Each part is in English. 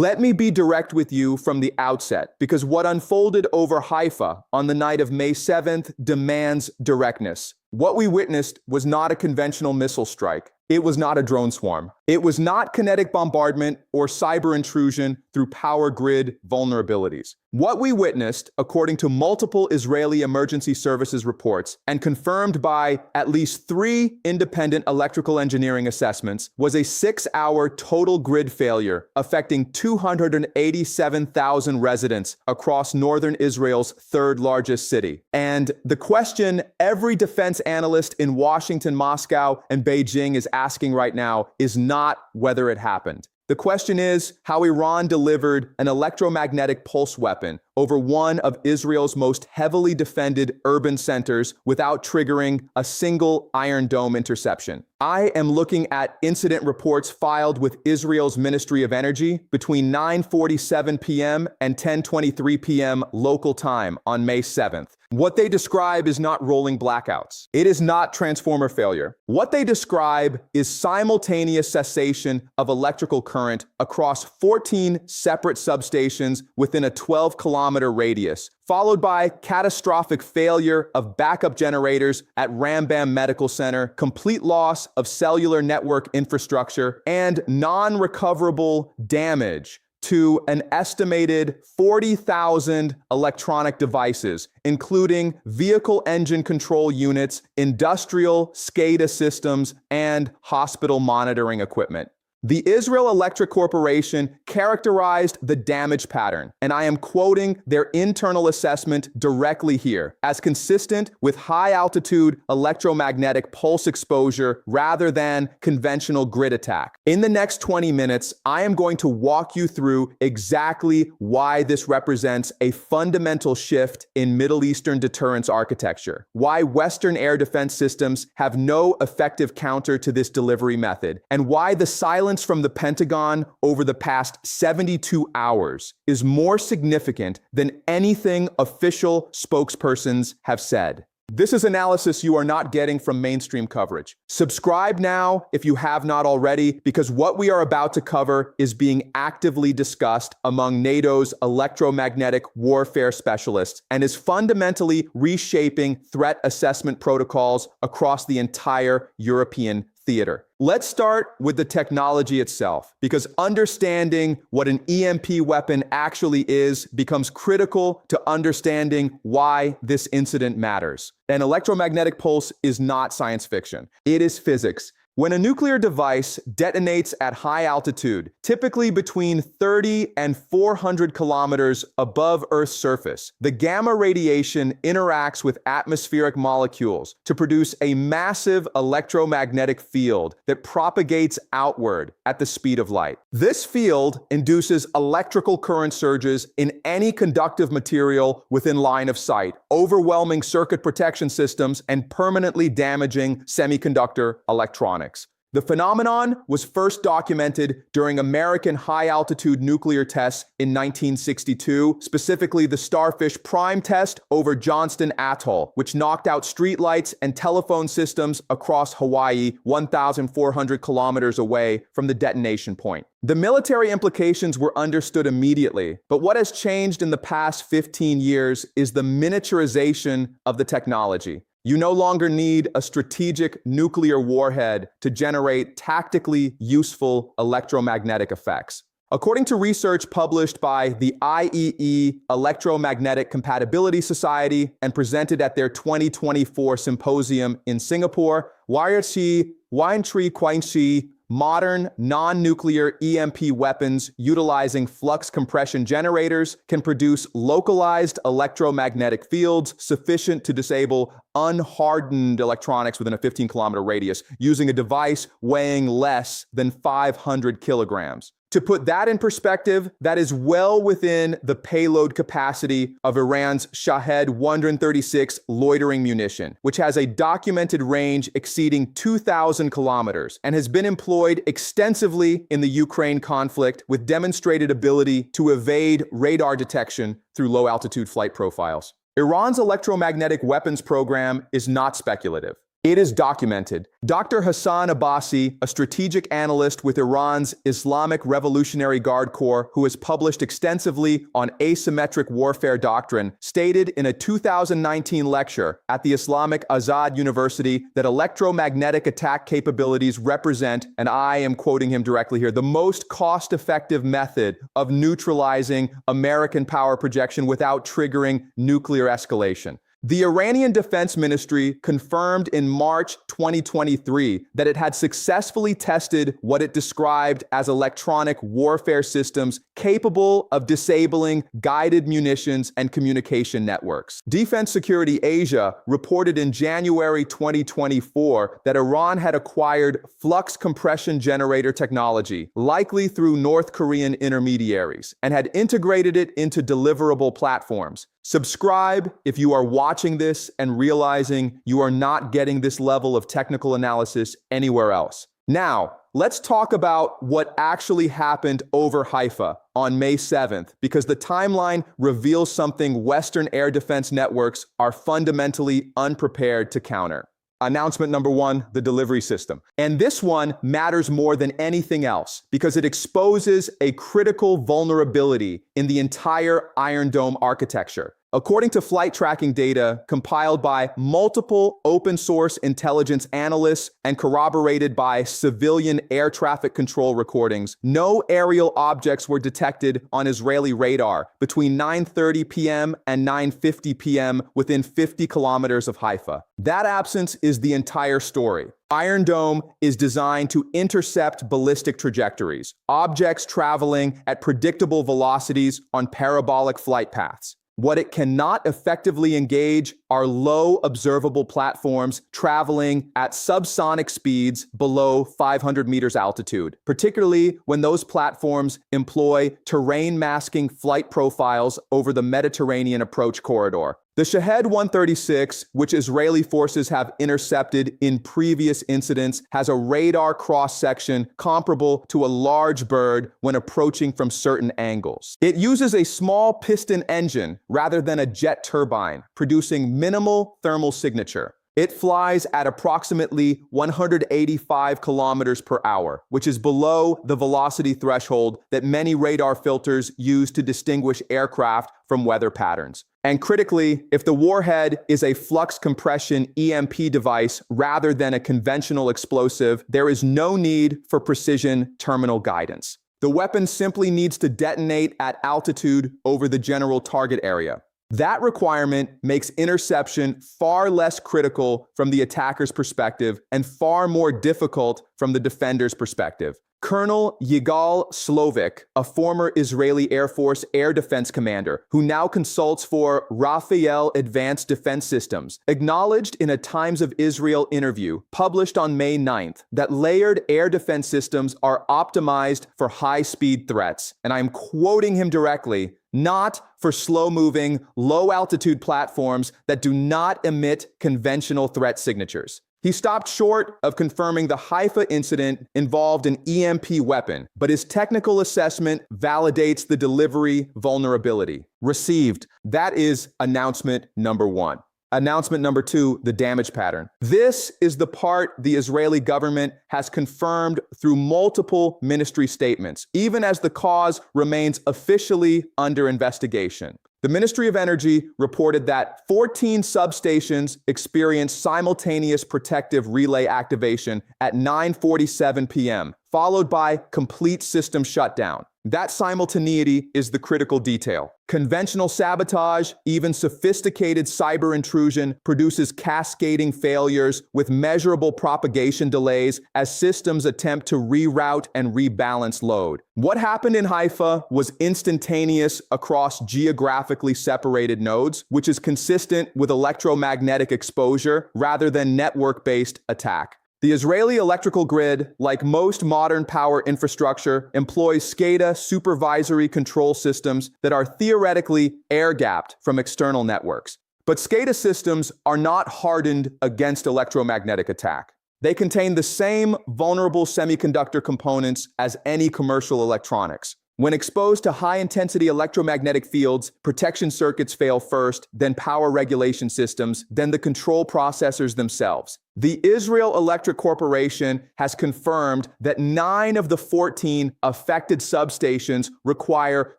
Let me be direct with you from the outset, because what unfolded over Haifa on the night of May 7th demands directness. What we witnessed was not a conventional missile strike. It was not a drone swarm. It was not kinetic bombardment or cyber intrusion through power grid vulnerabilities. What we witnessed, according to multiple Israeli emergency services reports and confirmed by at least 3 independent electrical engineering assessments, was a 6-hour total grid failure affecting 287,000 residents across northern Israel's third largest city. And the question every defense analyst in Washington, Moscow, and Beijing is asking right now is not whether it happened. The question is how Iran delivered an electromagnetic pulse weapon over one of Israel's most heavily defended urban centers without triggering a single Iron Dome interception. I am looking at incident reports filed with Israel's Ministry of Energy between 9:47 p.m. and 10:23 p.m. local time on May 7th. What they describe is not rolling blackouts. It is not transformer failure. What they describe is simultaneous cessation of electrical current across 14 separate substations within a 12-kilometer radius, followed by catastrophic failure of backup generators at Rambam Medical Center, complete loss of cellular network infrastructure, and non-recoverable damage to an estimated 40,000 electronic devices, including vehicle engine control units, industrial SCADA systems, and hospital monitoring equipment. The Israel Electric Corporation characterized the damage pattern, and I am quoting their internal assessment directly here, as consistent with high-altitude electromagnetic pulse exposure rather than conventional grid attack. In the next 20 minutes, I am going to walk you through exactly why this represents a fundamental shift in Middle Eastern deterrence architecture, why Western air defense systems have no effective counter to this delivery method, and why the silence from the Pentagon over the past 72 hours is more significant than anything official spokespersons have said. This is analysis you are not getting from mainstream coverage. Subscribe now if you have not already, because what we are about to cover is being actively discussed among NATO's electromagnetic warfare specialists and is fundamentally reshaping threat assessment protocols across the entire European theater. Let's start with the technology itself, because understanding what an EMP weapon actually is becomes critical to understanding why this incident matters. An electromagnetic pulse is not science fiction. It is physics. When a nuclear device detonates at high altitude, typically between 30 and 400 kilometers above Earth's surface, the gamma radiation interacts with atmospheric molecules to produce a massive electromagnetic field that propagates outward at the speed of light. This field induces electrical current surges in any conductive material within line of sight, overwhelming circuit protection systems and permanently damaging semiconductor electronics. The phenomenon was first documented during American high-altitude nuclear tests in 1962, specifically the Starfish Prime test over Johnston Atoll, which knocked out streetlights and telephone systems across Hawaii, 1,400 kilometers away from the detonation point. The military implications were understood immediately, but what has changed in the past 15 years is the miniaturization of the technology. You no longer need a strategic nuclear warhead to generate tactically useful electromagnetic effects. According to research published by the IEE Electromagnetic Compatibility Society and presented at their 2024 symposium in Singapore, Weintree Quincy, modern non-nuclear EMP weapons utilizing flux compression generators can produce localized electromagnetic fields sufficient to disable unhardened electronics within a 15-kilometer radius using a device weighing less than 500 kilograms. To put that in perspective, that is well within the payload capacity of Iran's Shahed 136 loitering munition, which has a documented range exceeding 2,000 kilometers and has been employed extensively in the Ukraine conflict with demonstrated ability to evade radar detection through low-altitude flight profiles. Iran's electromagnetic weapons program is not speculative. It is documented. Dr. Hassan Abbasi, a strategic analyst with Iran's Islamic Revolutionary Guard Corps who has published extensively on asymmetric warfare doctrine, stated in a 2019 lecture at the Islamic Azad University that electromagnetic attack capabilities represent, and I am quoting him directly here, the most cost-effective method of neutralizing American power projection without triggering nuclear escalation. The Iranian Defense Ministry confirmed in March 2023 that it had successfully tested what it described as electronic warfare systems capable of disabling guided munitions and communication networks. Defense Security Asia reported in January 2024 that Iran had acquired flux compression generator technology, likely through North Korean intermediaries, and had integrated it into deliverable platforms. Subscribe if you are watching this and realizing you are not getting this level of technical analysis anywhere else. Now, let's talk about what actually happened over Haifa on May 7th, because the timeline reveals something Western air defense networks are fundamentally unprepared to counter. Announcement number one, the delivery system. And this one matters more than anything else because it exposes a critical vulnerability in the entire Iron Dome architecture. According to flight tracking data compiled by multiple open source intelligence analysts and corroborated by civilian air traffic control recordings, no aerial objects were detected on Israeli radar between 9:30 p.m. and 9:50 p.m. within 50 kilometers of Haifa. That absence is the entire story. Iron Dome is designed to intercept ballistic trajectories, objects traveling at predictable velocities on parabolic flight paths. What it cannot effectively engage are low observable platforms traveling at subsonic speeds below 500 meters altitude, particularly when those platforms employ terrain masking flight profiles over the Mediterranean approach corridor. The Shahed 136, which Israeli forces have intercepted in previous incidents, has a radar cross-section comparable to a large bird when approaching from certain angles. It uses a small piston engine rather than a jet turbine, producing minimal thermal signature. It flies at approximately 185 kilometers per hour, which is below the velocity threshold that many radar filters use to distinguish aircraft from weather patterns. And critically, if the warhead is a flux compression EMP device rather than a conventional explosive, there is no need for precision terminal guidance. The weapon simply needs to detonate at altitude over the general target area. That requirement makes interception far less critical from the attacker's perspective and far more difficult from the defender's perspective. Colonel Yigal Slovik, a former Israeli Air Force air defense commander who now consults for Rafael Advanced Defense Systems, acknowledged in a Times of Israel interview published on May 9th that layered air defense systems are optimized for high-speed threats. And I'm quoting him directly, not for slow-moving, low-altitude platforms that do not emit conventional threat signatures. He stopped short of confirming the Haifa incident involved an EMP weapon, but his technical assessment validates the delivery vulnerability. Received. That is announcement number one. Announcement number two, the damage pattern. This is the part the Israeli government has confirmed through multiple ministry statements, even as the cause remains officially under investigation. The Ministry of Energy reported that 14 substations experienced simultaneous protective relay activation at 9:47 p.m., followed by complete system shutdown. That simultaneity is the critical detail. Conventional sabotage, even sophisticated cyber intrusion, produces cascading failures with measurable propagation delays as systems attempt to reroute and rebalance load. What happened in Haifa was instantaneous across geographically separated nodes, which is consistent with electromagnetic exposure rather than network-based attack. The Israeli electrical grid, like most modern power infrastructure, employs SCADA supervisory control systems that are theoretically air-gapped from external networks. But SCADA systems are not hardened against electromagnetic attack. They contain the same vulnerable semiconductor components as any commercial electronics. When exposed to high-intensity electromagnetic fields, protection circuits fail first, then power regulation systems, then the control processors themselves. The Israel Electric Corporation has confirmed that 9 of the 14 affected substations require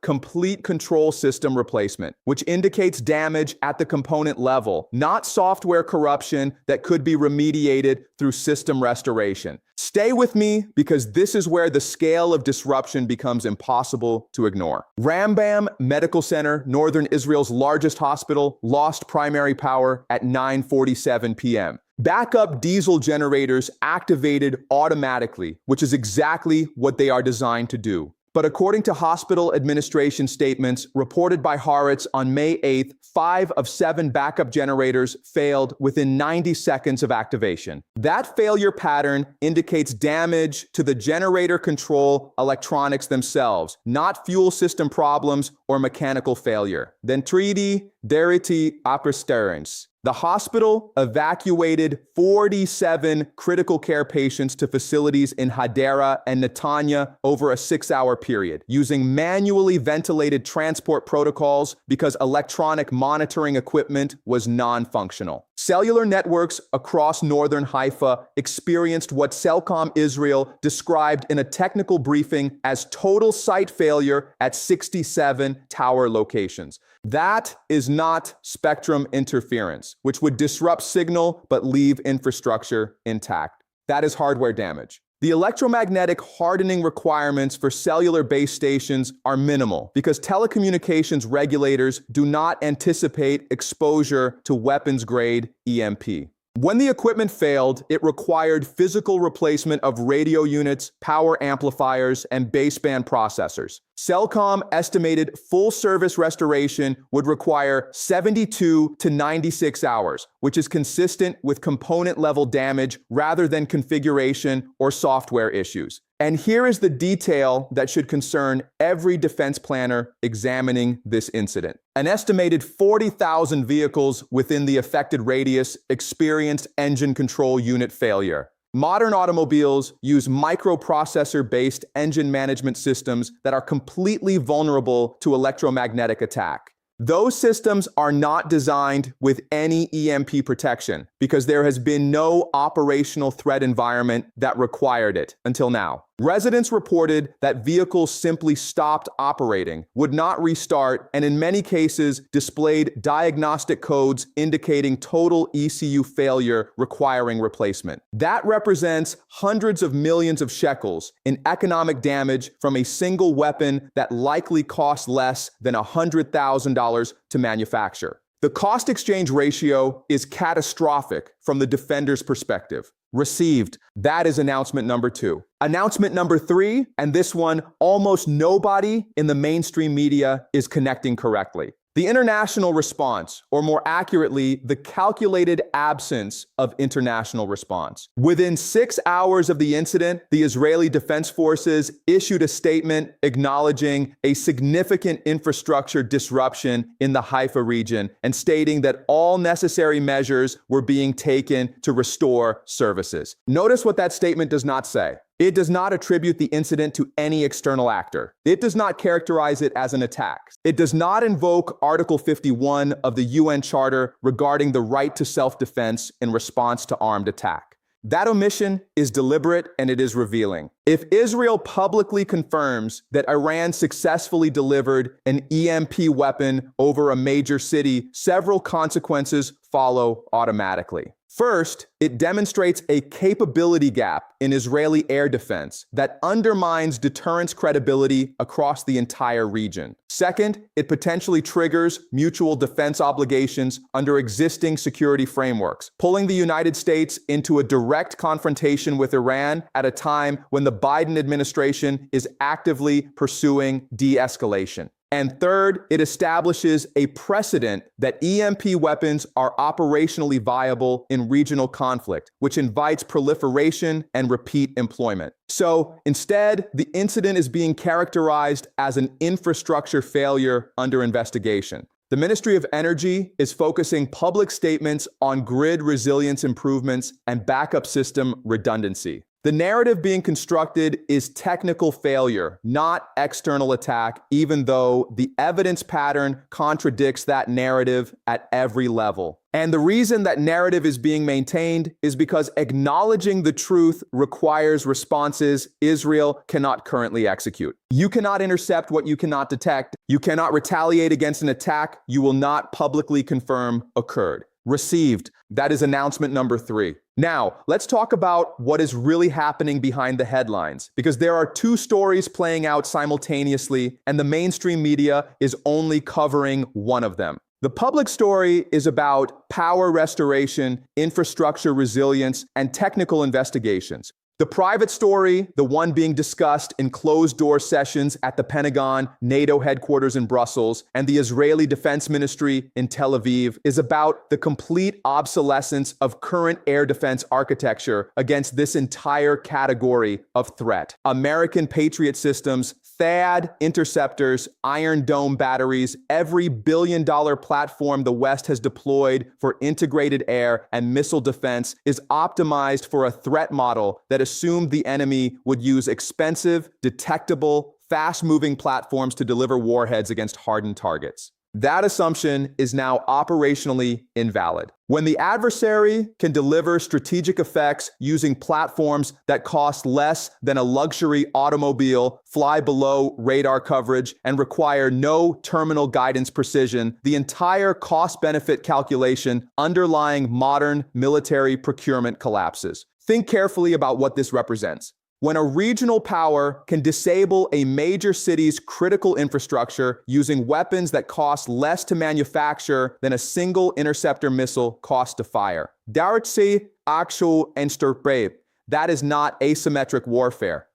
complete control system replacement, which indicates damage at the component level, not software corruption that could be remediated through system restoration. Stay with me because this is where the scale of disruption becomes impossible to ignore. Rambam Medical Center, northern Israel's largest hospital, lost primary power at 9:47 p.m. Backup diesel generators activated automatically, which is exactly what they are designed to do. But according to hospital administration statements reported by Haaretz on May 8th, 5 of 7 backup generators failed within 90 seconds of activation. That failure pattern indicates damage to the generator control electronics themselves, not fuel system problems or mechanical failure. Then 3D derity apresterens. The hospital evacuated 47 critical care patients to facilities in Hadera and Netanya over a 6-hour period, using manually ventilated transport protocols because electronic monitoring equipment was non-functional. Cellular networks across northern Haifa experienced what Cellcom Israel described in a technical briefing as total site failure at 67 tower locations. That is not spectrum interference, which would disrupt signal but leave infrastructure intact. That is hardware damage. The electromagnetic hardening requirements for cellular base stations are minimal because telecommunications regulators do not anticipate exposure to weapons-grade EMP. When the equipment failed, it required physical replacement of radio units, power amplifiers, and baseband processors. Cellcom estimated full service restoration would require 72 to 96 hours, which is consistent with component level damage rather than configuration or software issues. And here is the detail that should concern every defense planner examining this incident. An estimated 40,000 vehicles within the affected radius experienced engine control unit failure. Modern automobiles use microprocessor-based engine management systems that are completely vulnerable to electromagnetic attack. Those systems are not designed with any EMP protection because there has been no operational threat environment that required it until now. Residents reported that vehicles simply stopped operating, would not restart, and in many cases displayed diagnostic codes indicating total ECU failure requiring replacement. That represents hundreds of millions of shekels in economic damage from a single weapon that likely cost less than $100,000 to manufacture. The cost exchange ratio is catastrophic from the defender's perspective. Received. That is announcement number 2. Announcement number 3, and this one almost nobody in the mainstream media is connecting correctly. The international response, or more accurately, the calculated absence of international response. Within 6 hours of the incident, the Israeli Defense Forces issued a statement acknowledging a significant infrastructure disruption in the Haifa region and stating that all necessary measures were being taken to restore services. Notice what that statement does not say. It does not attribute the incident to any external actor. It does not characterize it as an attack. It does not invoke Article 51 of the UN Charter regarding the right to self-defense in response to armed attack. That omission is deliberate and it is revealing. If Israel publicly confirms that Iran successfully delivered an EMP weapon over a major city, several consequences follow automatically. First, it demonstrates a capability gap in Israeli air defense that undermines deterrence credibility across the entire region. Second, it potentially triggers mutual defense obligations under existing security frameworks, pulling the United States into a direct confrontation with Iran at a time when the Biden administration is actively pursuing de-escalation. And third, it establishes a precedent that EMP weapons are operationally viable in regional conflict, which invites proliferation and repeat employment. So instead, the incident is being characterized as an infrastructure failure under investigation. The Ministry of Energy is focusing public statements on grid resilience improvements and backup system redundancy. The narrative being constructed is technical failure, not external attack, even though the evidence pattern contradicts that narrative at every level. And the reason that narrative is being maintained is because acknowledging the truth requires responses Israel cannot currently execute. You cannot intercept what you cannot detect. You cannot retaliate against an attack you will not publicly confirm occurred. Received. That is announcement number 3. Now, let's talk about what is really happening behind the headlines, because there are 2 stories playing out simultaneously, and the mainstream media is only covering one of them. The public story is about power restoration, infrastructure resilience, and technical investigations. The private story, the one being discussed in closed-door sessions at the Pentagon, NATO headquarters in Brussels, and the Israeli Defense Ministry in Tel Aviv, is about the complete obsolescence of current air defense architecture against this entire category of threat. American Patriot systems, THAAD, interceptors, Iron Dome batteries, every billion-dollar platform the West has deployed for integrated air and missile defense is optimized for a threat model that assumed the enemy would use expensive, detectable, fast-moving platforms to deliver warheads against hardened targets. That assumption is now operationally invalid. When the adversary can deliver strategic effects using platforms that cost less than a luxury automobile, fly below radar coverage, and require no terminal guidance precision, the entire cost-benefit calculation underlying modern military procurement collapses. Think carefully about what this represents. When a regional power can disable a major city's critical infrastructure using weapons that cost less to manufacture than a single interceptor missile costs to fire. Daartse actual ensterpe. That is not asymmetric warfare.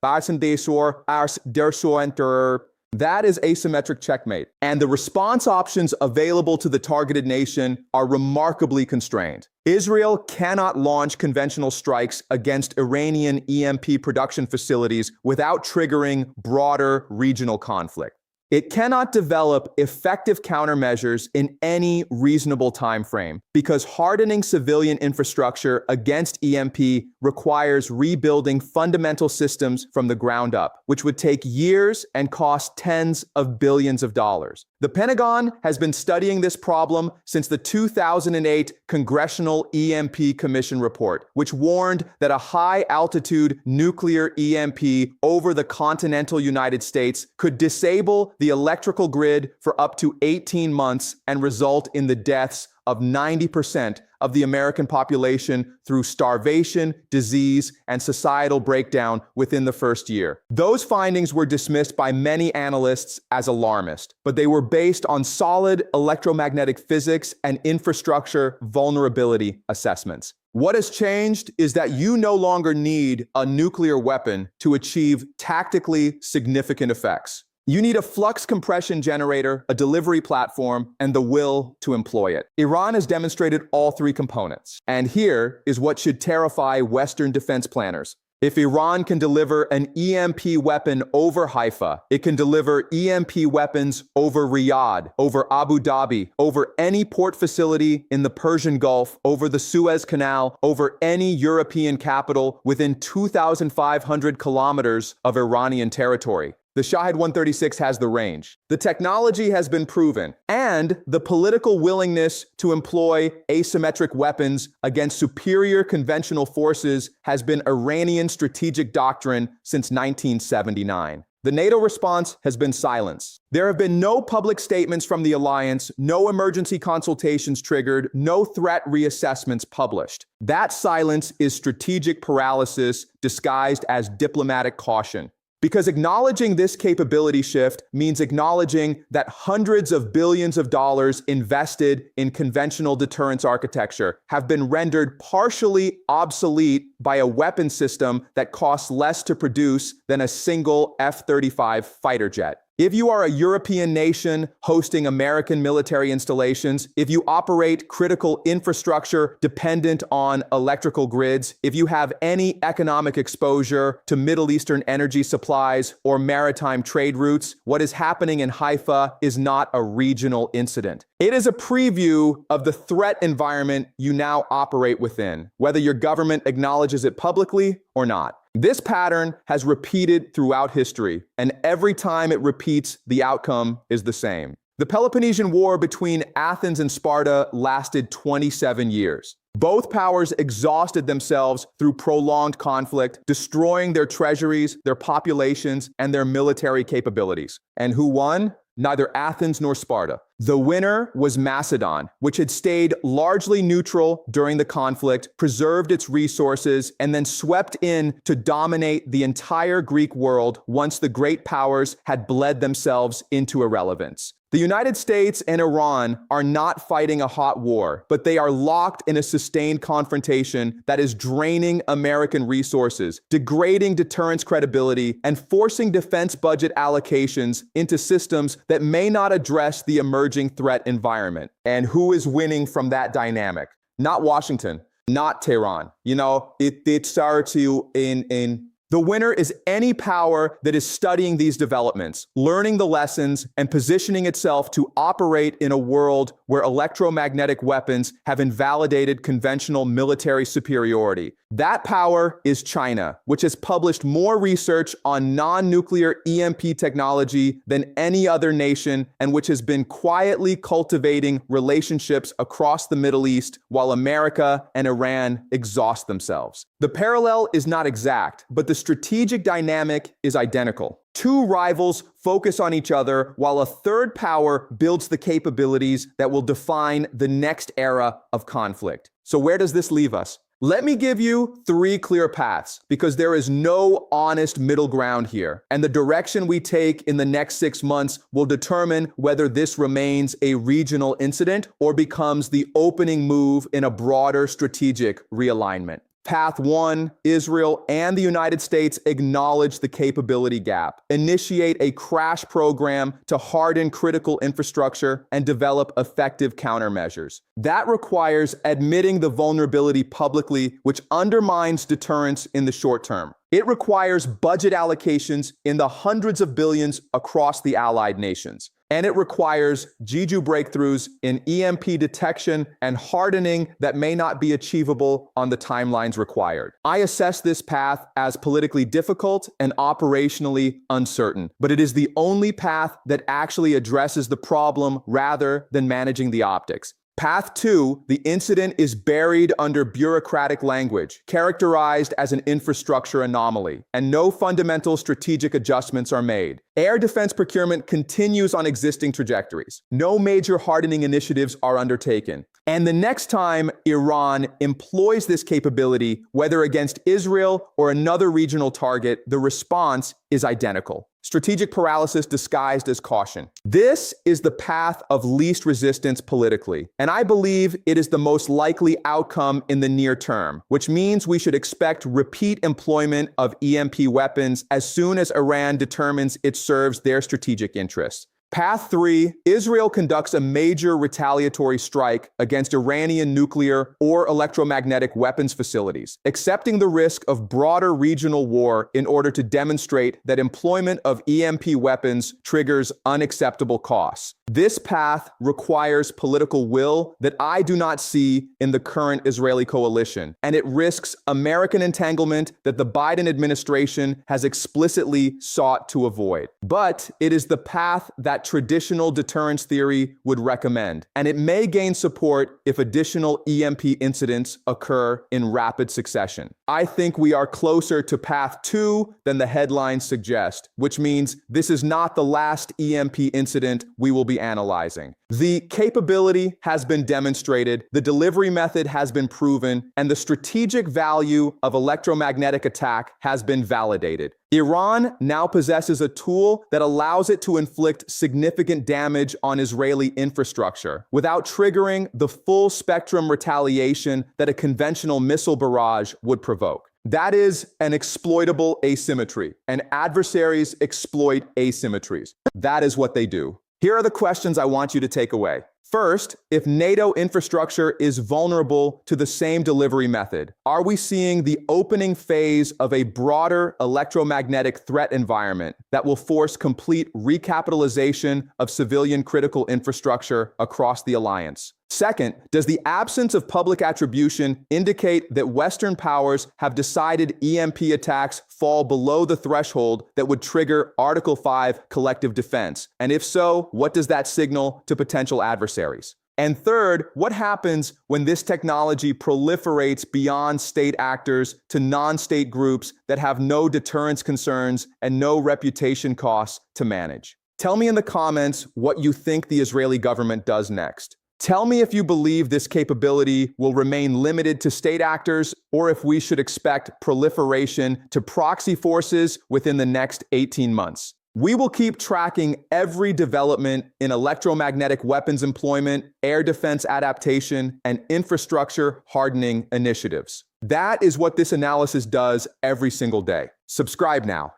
That is asymmetric checkmate. And the response options available to the targeted nation are remarkably constrained. Israel cannot launch conventional strikes against Iranian EMP production facilities without triggering broader regional conflict. It cannot develop effective countermeasures in any reasonable time frame because hardening civilian infrastructure against EMP requires rebuilding fundamental systems from the ground up, which would take years and cost tens of billions of dollars. The Pentagon has been studying this problem since the 2008 Congressional EMP Commission report, which warned that a high-altitude nuclear EMP over the continental United States could disable the electrical grid for up to 18 months and result in the deaths of 90% of the American population through starvation, disease, and societal breakdown within the first year. Those findings were dismissed by many analysts as alarmist, but they were based on solid electromagnetic physics and infrastructure vulnerability assessments. What has changed is that you no longer need a nuclear weapon to achieve tactically significant effects. You need a flux compression generator, a delivery platform, and the will to employ it. Iran has demonstrated all 3 components. And here is what should terrify Western defense planners. If Iran can deliver an EMP weapon over Haifa, it can deliver EMP weapons over Riyadh, over Abu Dhabi, over any port facility in the Persian Gulf, over the Suez Canal, over any European capital within 2,500 kilometers of Iranian territory. The Shahed 136 has the range. The technology has been proven, and the political willingness to employ asymmetric weapons against superior conventional forces has been Iranian strategic doctrine since 1979. The NATO response has been silence. There have been no public statements from the alliance, no emergency consultations triggered, no threat reassessments published. That silence is strategic paralysis disguised as diplomatic caution. Because acknowledging this capability shift means acknowledging that hundreds of billions of dollars invested in conventional deterrence architecture have been rendered partially obsolete by a weapon system that costs less to produce than a single F-35 fighter jet. If you are a European nation hosting American military installations, if you operate critical infrastructure dependent on electrical grids, if you have any economic exposure to Middle Eastern energy supplies or maritime trade routes, what is happening in Haifa is not a regional incident. It is a preview of the threat environment you now operate within, whether your government acknowledges it publicly or not. This pattern has repeated throughout history, and every time it repeats, the outcome is the same. The Peloponnesian War between Athens and Sparta lasted 27 years. Both powers exhausted themselves through prolonged conflict, destroying their treasuries, their populations, and their military capabilities. And who won? Neither Athens nor Sparta. The winner was Macedon, which had stayed largely neutral during the conflict, preserved its resources, and then swept in to dominate the entire Greek world once the great powers had bled themselves into irrelevance. The United States and Iran are not fighting a hot war, but they are locked in a sustained confrontation that is draining American resources, degrading deterrence credibility, and forcing defense budget allocations into systems that may not address the emerging threat environment. And who is winning from that dynamic? Not Washington, not Tehran. It starts in the winner is any power that is studying these developments, learning the lessons, and positioning itself to operate in a world where electromagnetic weapons have invalidated conventional military superiority. That power is China, which has published more research on non-nuclear EMP technology than any other nation, and which has been quietly cultivating relationships across the Middle East while America and Iran exhaust themselves. The parallel is not exact, but the strategic dynamic is identical. Two rivals focus on each other while a third power builds the capabilities that will define the next era of conflict. So where does this leave us? Let me give you three clear paths, because there is no honest middle ground here, and the direction we take in the next 6 months will determine whether this remains a regional incident or becomes the opening move in a broader strategic realignment. Path 1, Israel and the United States acknowledge the capability gap, initiate a crash program to harden critical infrastructure, and develop effective countermeasures. That requires admitting the vulnerability publicly, which undermines deterrence in the short term. It requires budget allocations in the hundreds of billions across the allied nations. And it requires Jeju breakthroughs in EMP detection and hardening that may not be achievable on the timelines required. I assess this path as politically difficult and operationally uncertain, but it is the only path that actually addresses the problem rather than managing the optics. Path 2, the incident is buried under bureaucratic language, characterized as an infrastructure anomaly, and no fundamental strategic adjustments are made. Air defense procurement continues on existing trajectories. No major hardening initiatives are undertaken. And the next time Iran employs this capability, whether against Israel or another regional target, the response is identical. Strategic paralysis disguised as caution. This is the path of least resistance politically, and I believe it is the most likely outcome in the near term, which means we should expect repeat employment of EMP weapons as soon as Iran determines it serves their strategic interests. Path 3, Israel conducts a major retaliatory strike against Iranian nuclear or electromagnetic weapons facilities, accepting the risk of broader regional war in order to demonstrate that employment of EMP weapons triggers unacceptable costs. This path requires political will that I do not see in the current Israeli coalition, and it risks American entanglement that the Biden administration has explicitly sought to avoid. But it is the path that traditional deterrence theory would recommend, and it may gain support if additional EMP incidents occur in rapid succession. I think we are closer to path 2 than the headlines suggest, which means this is not the last EMP incident we will be analyzing. The capability has been demonstrated, the delivery method has been proven, and the strategic value of electromagnetic attack has been validated. Iran now possesses a tool that allows it to inflict significant damage on Israeli infrastructure without triggering the full spectrum retaliation that a conventional missile barrage would provoke. That is an exploitable asymmetry, and adversaries exploit asymmetries. That is what they do. Here are the questions I want you to take away. First, if NATO infrastructure is vulnerable to the same delivery method, are we seeing the opening phase of a broader electromagnetic threat environment that will force complete recapitalization of civilian critical infrastructure across the alliance? Second, does the absence of public attribution indicate that Western powers have decided EMP attacks fall below the threshold that would trigger Article 5 collective defense? And if so, what does that signal to potential adversaries? And third, what happens when this technology proliferates beyond state actors to non-state groups that have no deterrence concerns and no reputation costs to manage? Tell me in the comments what you think the Israeli government does next. Tell me if you believe this capability will remain limited to state actors or if we should expect proliferation to proxy forces within the next 18 months. We will keep tracking every development in electromagnetic weapons employment, air defense adaptation, and infrastructure hardening initiatives. That is what this analysis does every single day. Subscribe now.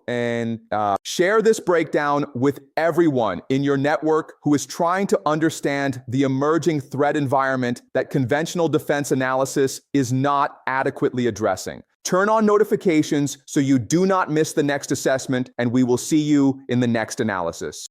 And share this breakdown with everyone in your network who is trying to understand the emerging threat environment that conventional defense analysis is not adequately addressing. Turn on notifications so you do not miss the next assessment, and we will see you in the next analysis.